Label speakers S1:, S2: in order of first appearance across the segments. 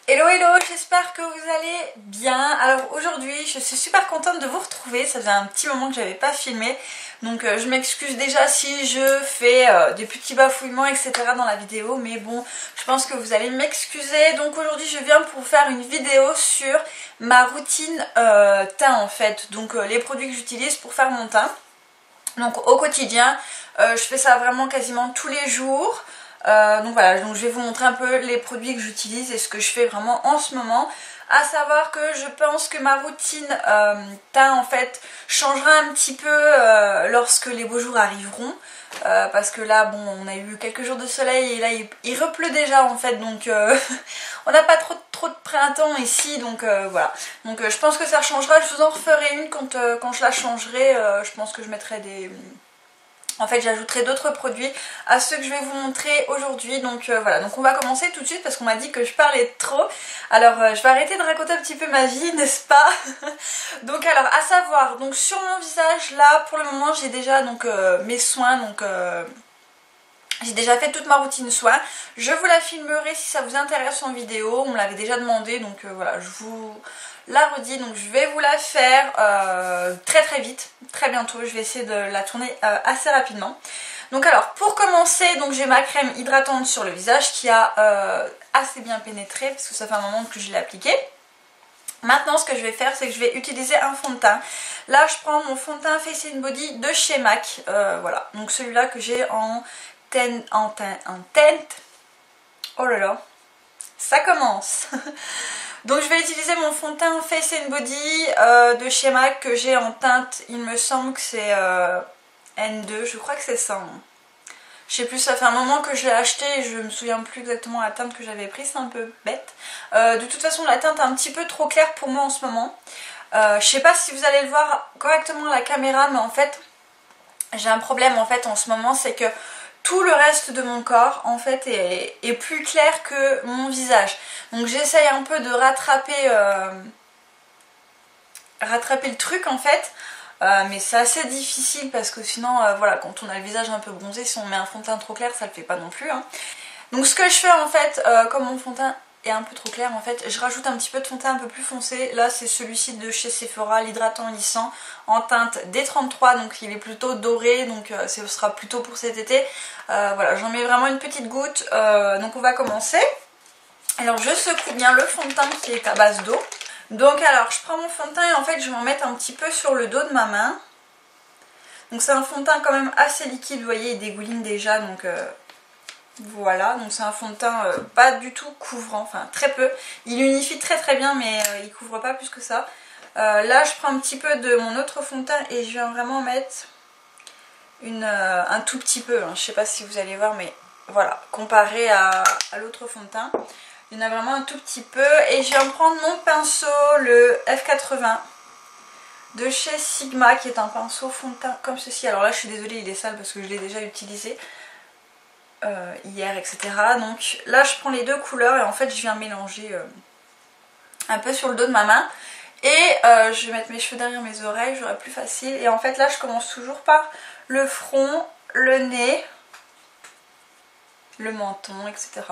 S1: Hello hello, j'espère que vous allez bien. Alors aujourd'hui je suis super contente de vous retrouver, ça faisait un petit moment que j'avais pas filmé. Donc je m'excuse déjà si je fais des petits bafouillements etc dans la vidéo. Mais bon, je pense que vous allez m'excuser. Donc aujourd'hui je viens pour vous faire une vidéo sur ma routine teint en fait. Donc les produits que j'utilise pour faire mon teint. Donc au quotidien, je fais ça vraiment quasiment tous les jours. Donc voilà, donc je vais vous montrer un peu les produits que j'utilise et ce que je fais vraiment en ce moment. À savoir que je pense que ma routine teint en fait changera un petit peu lorsque les beaux jours arriveront. Parce que là bon, on a eu quelques jours de soleil et là il repleut déjà en fait, donc on n'a pas trop de printemps ici, donc voilà. Donc je pense que ça changera, je vous en referai une quand je la changerai. Je pense que je mettrai des... En fait j'ajouterai d'autres produits à ceux que je vais vous montrer aujourd'hui. Donc voilà, donc on va commencer tout de suite parce qu'on m'a dit que je parlais trop. Alors je vais arrêter de raconter un petit peu ma vie, n'est-ce pas? Donc alors à savoir, donc sur mon visage là pour le moment j'ai déjà donc mes soins, donc j'ai déjà fait toute ma routine soins. Je vous la filmerai si ça vous intéresse en vidéo, on me l'avait déjà demandé, donc voilà, je vous la redis. Donc je vais vous la faire très vite, très bientôt. Je vais essayer de la tourner assez rapidement. Donc alors pour commencer, donc j'ai ma crème hydratante sur le visage qui a assez bien pénétré parce que ça fait un moment que je l'ai appliquée. Maintenant ce que je vais faire, c'est que je vais utiliser un fond de teint. Là je prends mon fond de teint Face & Body de chez MAC, voilà, donc celui-là que j'ai en teinte. Oh là là, ça commence. Donc je vais utiliser mon fond de teint Face & Body de chez MAC que j'ai en teinte, il me semble que c'est N2, je crois que c'est ça. Hein. Je sais plus, ça fait un moment que je l'ai acheté et je me souviens plus exactement la teinte que j'avais prise, c'est un peu bête. De toute façon la teinte est un petit peu trop claire pour moi en ce moment. Je sais pas si vous allez le voir correctement à la caméra, mais en fait j'ai un problème en fait en ce moment, c'est que tout le reste de mon corps en fait est plus clair que mon visage. Donc j'essaye un peu de rattraper le truc en fait. Mais c'est assez difficile parce que sinon voilà, quand on a le visage un peu bronzé, si on met un fond de teint trop clair ça le fait pas non plus hein. Donc ce que je fais en fait, comme mon fond de teint est un peu trop clair en fait, je rajoute un petit peu de fond de teint un peu plus foncé. Là c'est celui-ci de chez Sephora, l'hydratant lissant en teinte D33, donc il est plutôt doré, donc ce sera plutôt pour cet été. Voilà, j'en mets vraiment une petite goutte. Donc on va commencer. Alors je secoue bien le fond de teint qui est à base d'eau. Donc alors je prends mon fond de teint et en fait je vais en mettre un petit peu sur le dos de ma main. Donc c'est un fond de teint quand même assez liquide, vous voyez il dégouline déjà, donc voilà. Donc c'est un fond de teint pas du tout couvrant, enfin très peu. Il unifie très bien mais il couvre pas plus que ça. Là je prends un petit peu de mon autre fond de teint et je viens vraiment mettre un tout petit peu, hein. Je sais pas si vous allez voir mais voilà, comparé à l'autre fond de teint. Il y en a vraiment un tout petit peu et je viens prendre mon pinceau, le F80 de chez Sigma qui est un pinceau fond de teint comme ceci. Alors là je suis désolée, il est sale parce que je l'ai déjà utilisé hier etc. Donc là je prends les deux couleurs et en fait je viens mélanger un peu sur le dos de ma main. Et je vais mettre mes cheveux derrière mes oreilles, j'aurai plus facile. Et en fait là je commence toujours par le front, le nez, le menton etc.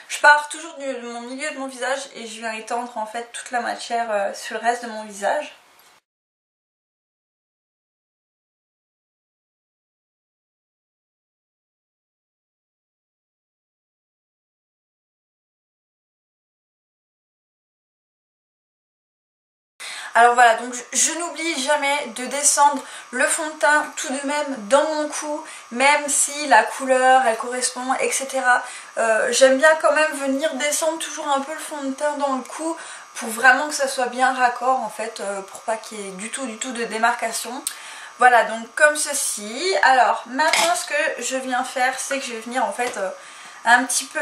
S1: Je pars toujours de mon milieu de mon visage et je viens étendre en fait toute la matière sur le reste de mon visage. Alors voilà, donc je n'oublie jamais de descendre le fond de teint tout de même dans mon cou, même si la couleur elle correspond etc. J'aime bien quand même venir descendre toujours un peu le fond de teint dans le cou pour vraiment que ça soit bien raccord en fait, pour pas qu'il y ait du tout de démarcation. Voilà, donc comme ceci. Alors maintenant ce que je viens faire, c'est que je vais venir en fait un petit peu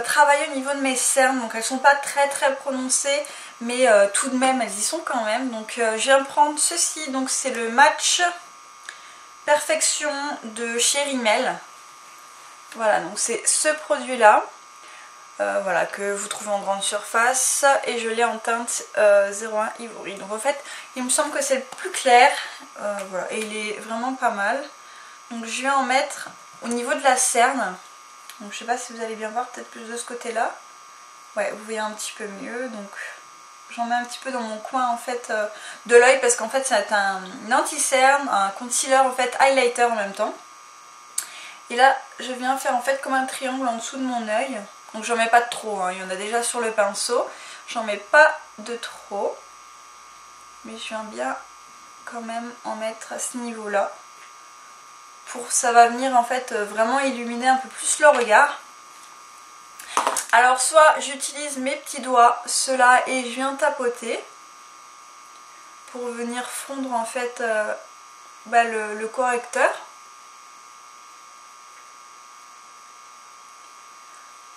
S1: travailler au niveau de mes cernes. Donc elles sont pas très prononcées, mais tout de même elles y sont quand même. Donc je viens prendre ceci, donc c'est le Match Perfection de chez Rimmel. Voilà, donc c'est ce produit là. Voilà, que vous trouvez en grande surface et je l'ai en teinte 01 Ivory. Donc en fait il me semble que c'est le plus clair, voilà, et il est vraiment pas mal. Donc je vais en mettre au niveau de la cerne. Donc je sais pas si vous allez bien voir, peut-être plus de ce côté là. Ouais, vous voyez un petit peu mieux, donc j'en mets un petit peu dans mon coin en fait de l'œil parce qu'en fait c'est un anti-cerne, un concealer en fait highlighter en même temps. Et là je viens faire en fait comme un triangle en dessous de mon œil, donc j'en mets pas de trop, hein. Il y en a déjà sur le pinceau, j'en mets pas de trop, mais je viens bien quand même en mettre à ce niveau là, ça va venir en fait vraiment illuminer un peu plus le regard. Alors soit j'utilise mes petits doigts, ceux-là, et je viens tapoter pour venir fondre en fait le correcteur.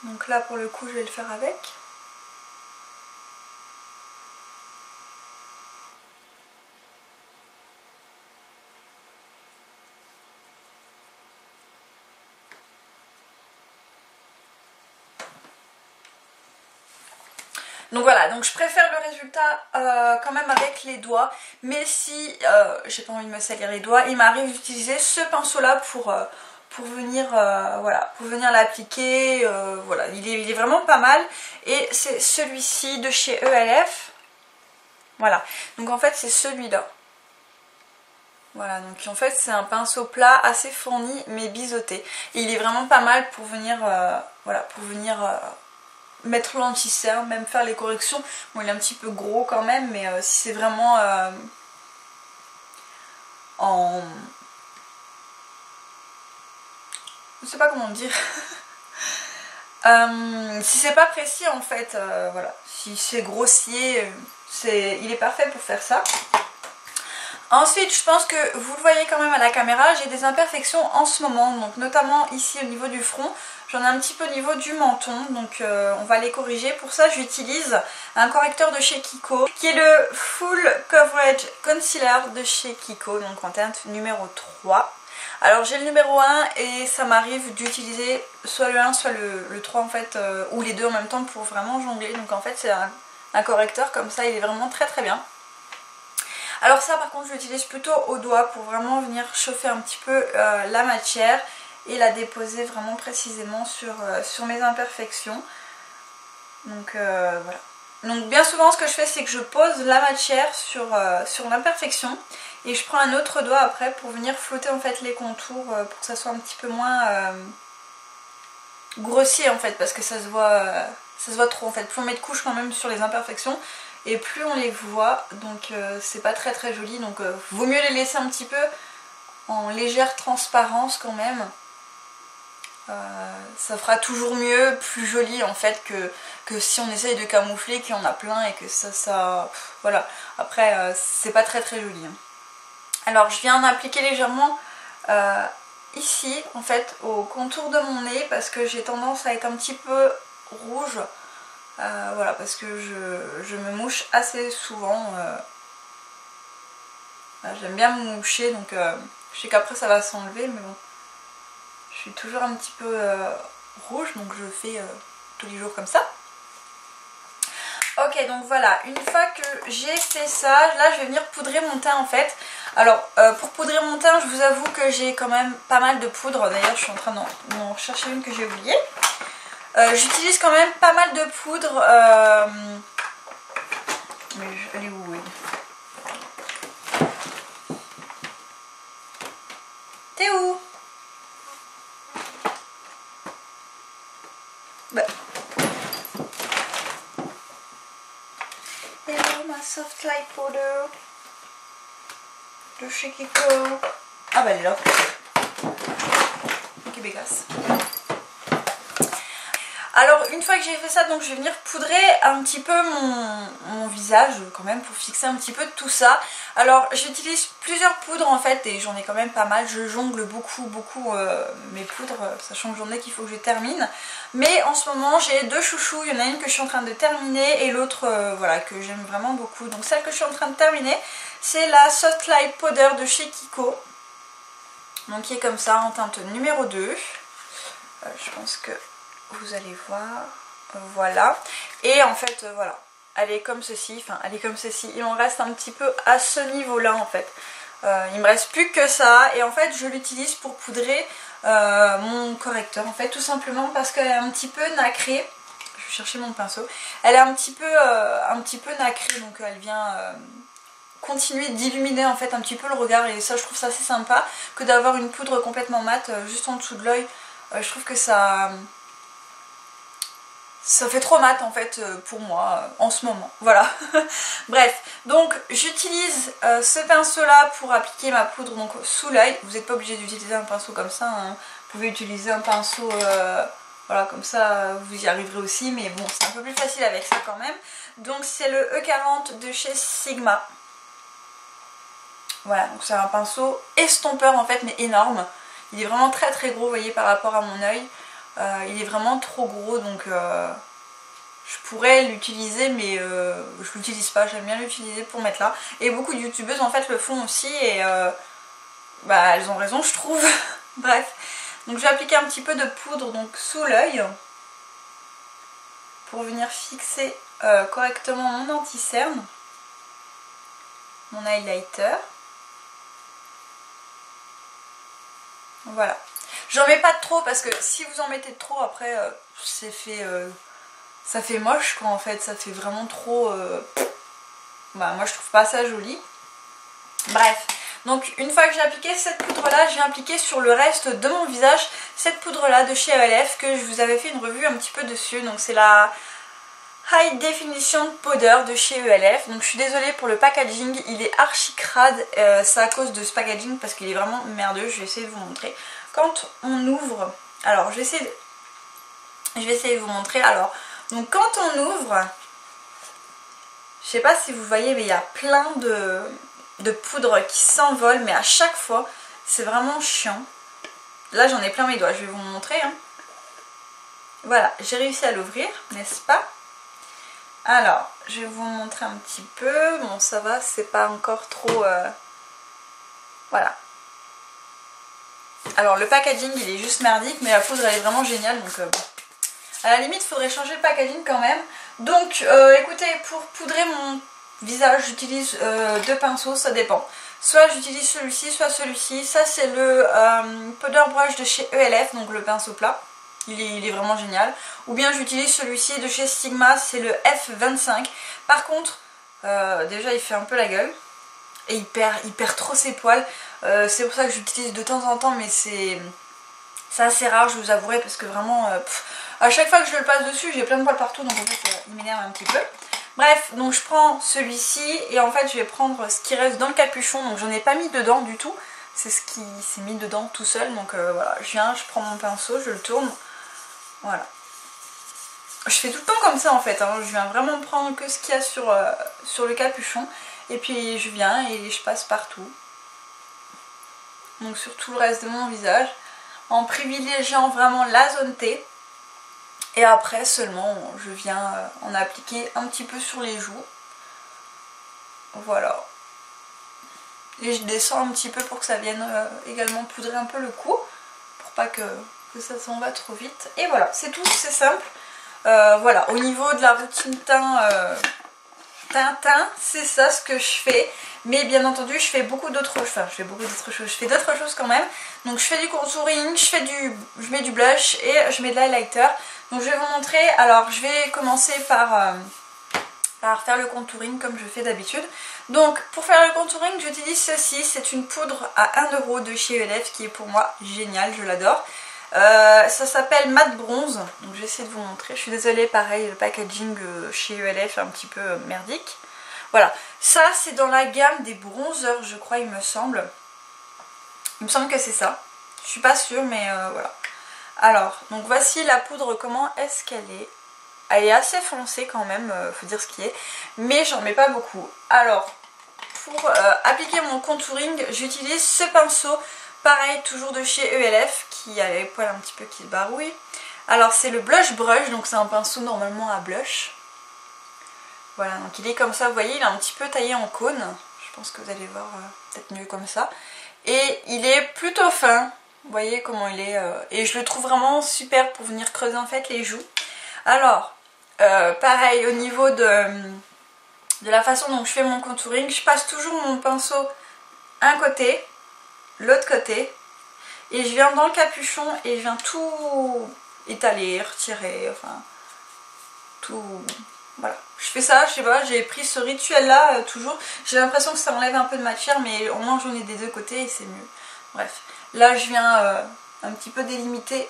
S1: Donc là pour le coup je vais le faire avec. Donc voilà, donc je préfère le résultat quand même avec les doigts, mais si j'ai pas envie de me salir les doigts, il m'arrive d'utiliser ce pinceau là pour venir voilà, pour venir l'appliquer. Voilà, il est vraiment pas mal, et c'est celui-ci de chez ELF. Voilà, donc en fait c'est celui-là. Voilà, donc en fait c'est un pinceau plat assez fourni mais biseauté. Et il est vraiment pas mal pour venir voilà, pour venir mettre l'anti-cerne, même faire les corrections. Bon, il est un petit peu gros quand même, mais si c'est vraiment en... je sais pas comment dire. Si c'est pas précis en fait, voilà. Si c'est grossier, il est parfait pour faire ça. Ensuite, je pense que vous le voyez quand même à la caméra, j'ai des imperfections en ce moment, donc notamment ici au niveau du front. J'en ai un petit peu au niveau du menton, donc on va les corriger. Pour ça, j'utilise un correcteur de chez Kiko, qui est le Full Coverage Concealer de chez Kiko, donc en teinte numéro 3. Alors j'ai le numéro 1 et ça m'arrive d'utiliser soit le 1 soit le 3 en fait, ou les deux en même temps pour vraiment jongler. Donc en fait c'est un correcteur comme ça, il est vraiment très très bien. Alors ça par contre je l'utilise plutôt au doigt pour vraiment venir chauffer un petit peu la matière et la déposer vraiment précisément sur mes imperfections. Donc voilà. Donc bien souvent ce que je fais c'est que je pose la matière sur l'imperfection et je prends un autre doigt après pour venir flotter en fait les contours pour que ça soit un petit peu moins grossier en fait, parce que ça se voit trop en fait. Plus on met de couches quand même sur les imperfections et plus on les voit, donc c'est pas très très joli, donc vaut mieux les laisser un petit peu en légère transparence quand même. Ça fera toujours mieux, plus joli en fait que si on essaye de camoufler qu'il y en a plein et que ça voilà, après c'est pas très très joli, hein. Alors je viens d'appliquer légèrement ici en fait au contour de mon nez parce que j'ai tendance à être un petit peu rouge, voilà, parce que je me mouche assez souvent, j'aime bien me moucher, donc je sais qu'après ça va s'enlever, mais bon, je suis toujours un petit peu rouge, donc je fais tous les jours comme ça. Ok, donc voilà, une fois que j'ai fait ça, là je vais venir poudrer mon teint en fait. Alors pour poudrer mon teint, je vous avoue que j'ai quand même pas mal de poudre. D'ailleurs je suis en train d'en rechercher une que j'ai oubliée. J'utilise quand même pas mal de poudre. Mais elle est où, oui. T'es où? Bah. Hello ma soft light powder de chez Kiko. Ah bah elle est là. Ok, bégasse. Alors une fois que j'ai fait ça, donc je vais venir poudrer un petit peu mon visage quand même pour fixer un petit peu tout ça. Alors j'utilise plusieurs poudres en fait et j'en ai quand même pas mal. Je jongle beaucoup mes poudres, sachant que j'en ai qu'il faut que je termine. Mais en ce moment j'ai deux chouchous, il y en a une que je suis en train de terminer et l'autre voilà, que j'aime vraiment beaucoup. Donc celle que je suis en train de terminer, c'est la Soft Light Powder de chez Kiko. Donc qui est comme ça en teinte numéro 2. Je pense que vous allez voir, voilà. Et en fait voilà, elle est comme ceci, enfin elle est comme ceci, il en reste un petit peu à ce niveau là en fait. Il me reste plus que ça et en fait je l'utilise pour poudrer mon correcteur en fait, tout simplement parce qu'elle est un petit peu nacrée. Je je vais chercher mon pinceau. Elle est un petit peu nacrée, donc elle vient continuer d'illuminer en fait un petit peu le regard, et ça je trouve ça assez sympa que d'avoir une poudre complètement mate juste en dessous de l'œil. Je trouve que ça fait trop mat en fait pour moi en ce moment, voilà. Bref, donc j'utilise ce pinceau là pour appliquer ma poudre donc sous l'œil. Vous n'êtes pas obligé d'utiliser un pinceau comme ça, hein. Vous pouvez utiliser un pinceau voilà, comme ça vous y arriverez aussi, mais bon, c'est un peu plus facile avec ça quand même. Donc c'est le E40 de chez Sigma. Voilà, donc c'est un pinceau estompeur en fait, mais énorme. Il est vraiment très très gros, vous voyez, par rapport à mon œil. Il est vraiment trop gros, donc je pourrais l'utiliser, mais je l'utilise pas. J'aime bien l'utiliser pour mettre là. Et beaucoup de youtubeuses en fait le font aussi, et bah elles ont raison, je trouve. Bref, donc je vais appliquer un petit peu de poudre donc sous l'œil pour venir fixer correctement mon anti-cerne, mon highlighter. Voilà. J'en mets pas trop parce que si vous en mettez trop après ça fait moche quoi en fait, ça fait vraiment trop bah moi je trouve pas ça joli. Bref, donc une fois que j'ai appliqué cette poudre là, j'ai appliqué sur le reste de mon visage cette poudre là de chez ELF que je vous avais fait une revue un petit peu dessus. Donc c'est la High Definition Powder de chez ELF. Donc je suis désolée pour le packaging, il est archi crade, c'est à cause de ce packaging parce qu'il est vraiment merdeux. Je vais essayer de vous montrer. Quand on ouvre, alors je vais essayer de vous montrer. Alors, donc quand on ouvre, je sais pas si vous voyez, mais il y a plein de poudre qui s'envolent, mais à chaque fois c'est vraiment chiant. Là j'en ai plein mes doigts, je vais vous montrer, hein. Voilà, j'ai réussi à l'ouvrir, n'est-ce pas? Alors, je vais vous montrer un petit peu. Bon, ça va, c'est pas encore trop... Voilà. Alors, le packaging, il est juste merdique, mais la poudre, elle est vraiment géniale. Donc, bon. À la limite, il faudrait changer le packaging quand même. Donc, écoutez, pour poudrer mon visage, j'utilise deux pinceaux, ça dépend. Soit j'utilise celui-ci, soit celui-ci. Ça, c'est le Powder Brush de chez ELF, donc le pinceau plat. Il est vraiment génial. Ou bien j'utilise celui-ci de chez Sigma, c'est le F25. Par contre, déjà il fait un peu la gueule. Et il perd trop ses poils. C'est pour ça que j'utilise de temps en temps, mais c'est assez rare, je vous avouerai, parce que vraiment, à chaque fois que je le passe dessus, j'ai plein de poils partout, donc en fait il m'énerve un petit peu. Bref, donc je prends celui-ci, et en fait je vais prendre ce qui reste dans le capuchon, donc j'en ai pas mis dedans du tout. C'est ce qui s'est mis dedans tout seul, donc voilà, je prends mon pinceau, je le tourne. Voilà. Je fais tout le temps comme ça en fait, hein. Je viens vraiment prendre que ce qu'il y a sur le capuchon. Et puis je viens et je passe partout. Donc sur tout le reste de mon visage. En privilégiant vraiment la zone T. Et après seulement je viens en appliquer un petit peu sur les joues. Voilà. Et je descends un petit peu pour que ça vienne également poudrer un peu le cou. Pour pas que ça s'en va trop vite. Et voilà, c'est tout, c'est simple. Voilà, au niveau de la routine teint, c'est ça ce que je fais. Mais bien entendu, je fais beaucoup d'autres choses. Enfin, je fais d'autres choses quand même. Donc je fais du contouring, je mets du blush et je mets de l'highlighter. Donc je vais vous montrer. Alors je vais commencer par faire le contouring comme je fais d'habitude. Donc pour faire le contouring, j'utilise ceci. C'est une poudre à 1 € de chez ELF qui est pour moi géniale, je l'adore. Ça s'appelle Matte Bronze, donc je vais essayer de vous montrer. Je suis désolée, pareil, le packaging chez ELF est un petit peu merdique. Voilà, ça c'est dans la gamme des bronzers, je crois, il me semble. Il me semble que c'est ça. Je suis pas sûre, mais voilà. Alors, donc voici la poudre, comment est-ce qu'elle est. Elle est assez foncée quand même, faut dire ce qui est. Mais j'en mets pas beaucoup. Alors, pour appliquer mon contouring, j'utilise ce pinceau. Pareil, toujours de chez ELF, qui a les poils un petit peu qui se barouillent. Alors c'est le Blush Brush, donc c'est un pinceau normalement à blush. Voilà, donc il est comme ça, vous voyez, il est un petit peu taillé en cône. Je pense que vous allez voir peut-être mieux comme ça. Et il est plutôt fin, vous voyez comment il est. Et je le trouve vraiment super pour venir creuser en fait les joues. Alors, pareil, au niveau de la façon dont je fais mon contouring, je passe toujours mon pinceau un côté, l'autre côté, et je viens dans le capuchon et je viens tout étaler, retirer, enfin tout... Voilà, je fais ça, je sais pas, j'ai pris ce rituel là toujours. J'ai l'impression que ça enlève un peu de matière, mais au moins j'en ai des deux côtés et c'est mieux. Bref, là je viens un petit peu délimiter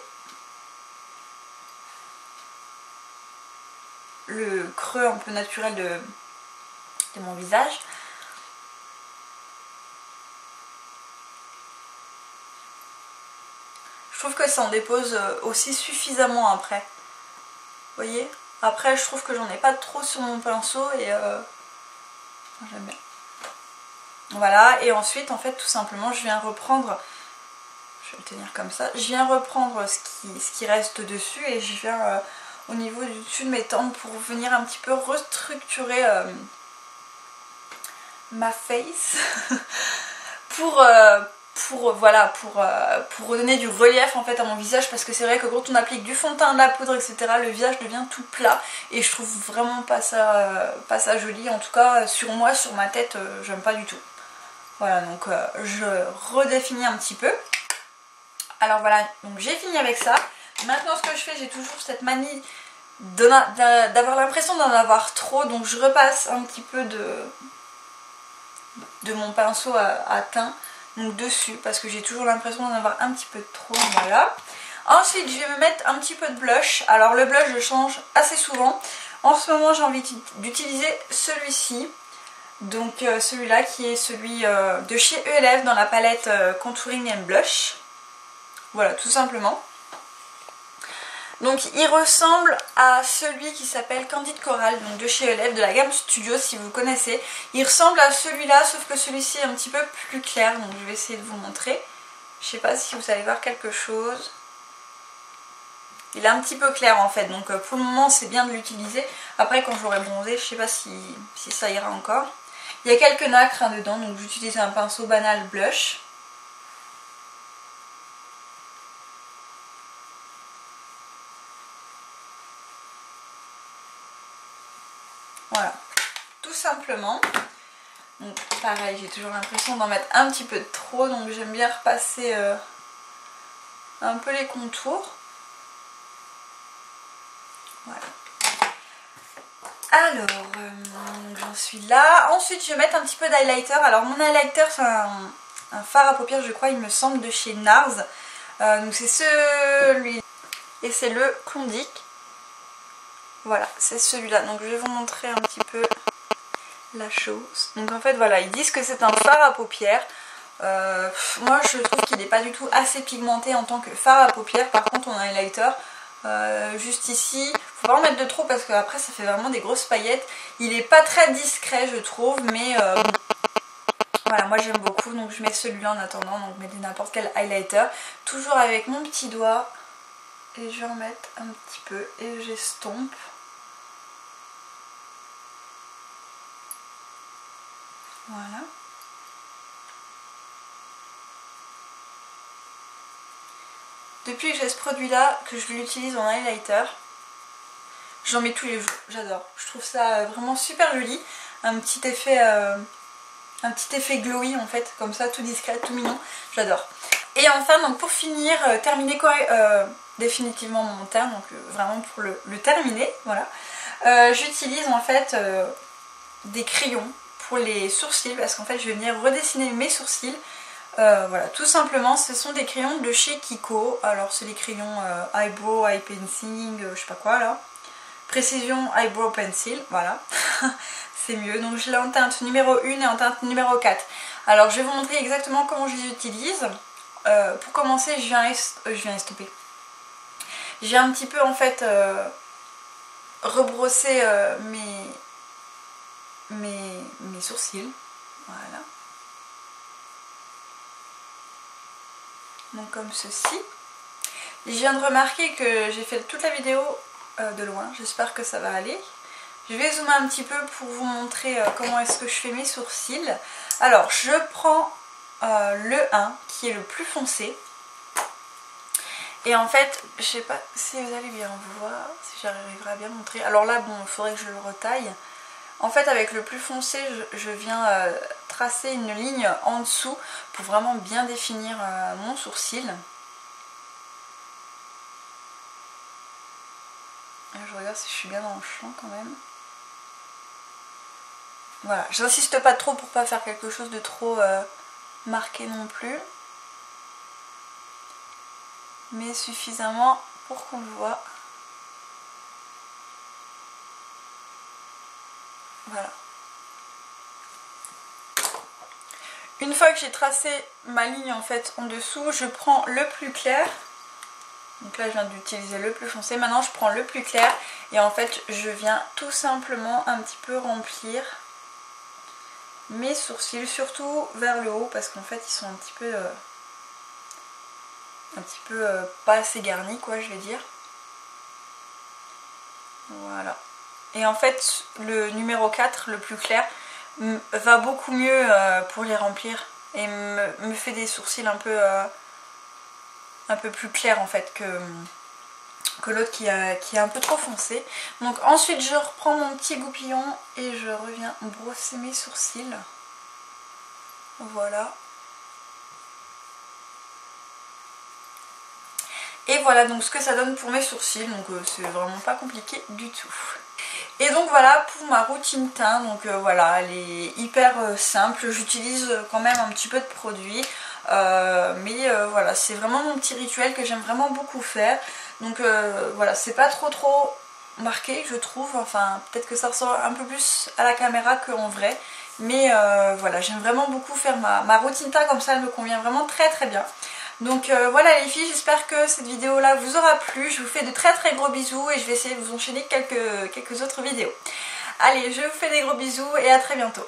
S1: le creux un peu naturel de mon visage. Je trouve que ça en dépose aussi suffisamment après. Vous voyez? Après je trouve que j'en ai pas trop sur mon pinceau et j'aime bien. Voilà, et ensuite en fait tout simplement je viens reprendre, je vais le tenir comme ça, je viens reprendre ce qui reste dessus et je viens au niveau du dessus de mes tempes pour venir un petit peu restructurer ma face voilà, pour redonner du relief en fait à mon visage, parce que c'est vrai que quand on applique du fond de teint, de la poudre, etc., le visage devient tout plat et je trouve vraiment pas ça joli. En tout cas sur moi, sur ma tête, j'aime pas du tout. Voilà, donc je redéfinis un petit peu. Alors voilà, donc j'ai fini avec ça. Maintenant ce que je fais, j'ai toujours cette manie d'avoir l'impression d'en avoir trop, donc je repasse un petit peu de mon pinceau à teint donc dessus, parce que j'ai toujours l'impression d'en avoir un petit peu trop. Voilà. Ensuite je vais me mettre un petit peu de blush. Alors le blush je change assez souvent. En ce moment j'ai envie d'utiliser celui-ci, donc celui-là qui est celui de chez ELF dans la palette Contouring and Blush. Voilà, tout simplement. Donc il ressemble à celui qui s'appelle Candide Coral, donc de chez ELF, de la gamme Studio si vous connaissez. Il ressemble à celui-là, sauf que celui-ci est un petit peu plus clair, donc je vais essayer de vous montrer. Je sais pas si vous allez voir quelque chose. Il est un petit peu clair en fait, donc pour le moment c'est bien de l'utiliser. Après quand j'aurai bronzé, je sais pas si ça ira encore. Il y a quelques nacres dedans, donc j'utilise un pinceau banal blush. Voilà, tout simplement. Donc pareil, j'ai toujours l'impression d'en mettre un petit peu de trop, donc j'aime bien repasser un peu les contours. Voilà. Alors, j'en suis là. Ensuite, je vais mettre un petit peu d'highlighter. Alors mon highlighter, c'est un fard à paupières, je crois, il me semble, de chez NARS. Donc c'est celui, et c'est le Klondike. Voilà, c'est celui-là. Donc je vais vous montrer un petit peu la chose. Donc en fait voilà, ils disent que c'est un fard à paupières. Moi je trouve qu'il n'est pas du tout assez pigmenté en tant que fard à paupières. Par contre on a un highlighter juste ici. Faut pas en mettre de trop parce que après ça fait vraiment des grosses paillettes. Il est pas très discret je trouve, mais bon. Voilà, moi j'aime beaucoup, donc je mets celui-là en attendant. Donc mettez n'importe quel highlighter. Toujours avec mon petit doigt. Et je vais en mettre un petit peu et j'estompe. Voilà. Depuis que j'ai ce produit là, que je l'utilise en highlighter, j'en mets tous les jours, j'adore. Je trouve ça vraiment super joli, un petit effet glowy en fait, comme ça, tout discret, tout mignon, j'adore. Et enfin, donc pour finir, terminer définitivement mon teint, donc vraiment pour le terminer, voilà. J'utilise en fait des crayons pour les sourcils, parce qu'en fait je vais venir redessiner mes sourcils. Voilà, tout simplement, ce sont des crayons de chez Kiko. Alors c'est les crayons Eyebrow, Eye Penciling, je sais pas quoi là. Précision Eyebrow Pencil, voilà. C'est mieux. Donc je l'ai en teinte numéro 1 et en teinte numéro 4. Alors je vais vous montrer exactement comment je les utilise. Pour commencer, je viens estomper. Je viens un petit peu en fait rebrosser mes sourcils. Voilà. Donc comme ceci. Je viens de remarquer que j'ai fait toute la vidéo de loin. J'espère que ça va aller. Je vais zoomer un petit peu pour vous montrer comment est-ce que je fais mes sourcils. Alors je prends le 1 qui est le plus foncé. Et en fait, je sais pas si vous allez bien voir, si j'arriverai à bien montrer. Alors là, bon, il faudrait que je le retaille. En fait, avec le plus foncé, je viens tracer une ligne en dessous pour vraiment bien définir mon sourcil. Je regarde voir si je suis bien dans le champ quand même. Voilà, j'insiste pas trop pour pas faire quelque chose de trop marqué non plus. Mais suffisamment pour qu'on le voit. Voilà. Une fois que j'ai tracé ma ligne en fait en dessous, je prends le plus clair. Donc là je viens d'utiliser le plus foncé. Maintenant je prends le plus clair et en fait je viens tout simplement un petit peu remplir mes sourcils, surtout vers le haut parce qu'en fait ils sont un petit peu pas assez garnis quoi, je vais dire. Voilà. Et en fait le numéro 4, le plus clair, va beaucoup mieux pour les remplir et me fait des sourcils un peu plus clairs en fait que l'autre qui est un peu trop foncé. Donc ensuite je reprends mon petit goupillon et je reviens brosser mes sourcils. Voilà. Et voilà donc ce que ça donne pour mes sourcils, donc c'est vraiment pas compliqué du tout. Et donc voilà pour ma routine teint, donc voilà, elle est hyper simple, j'utilise quand même un petit peu de produit, mais voilà, c'est vraiment mon petit rituel que j'aime vraiment beaucoup faire. Donc voilà, c'est pas trop marqué je trouve, enfin peut-être que ça ressort un peu plus à la caméra qu'en vrai, mais voilà, j'aime vraiment beaucoup faire ma routine teint comme ça, elle me convient vraiment très bien. Donc voilà les filles, j'espère que cette vidéo là vous aura plu, je vous fais de très gros bisous et je vais essayer de vous enchaîner quelques autres vidéos. Allez, je vous fais des gros bisous et à très bientôt.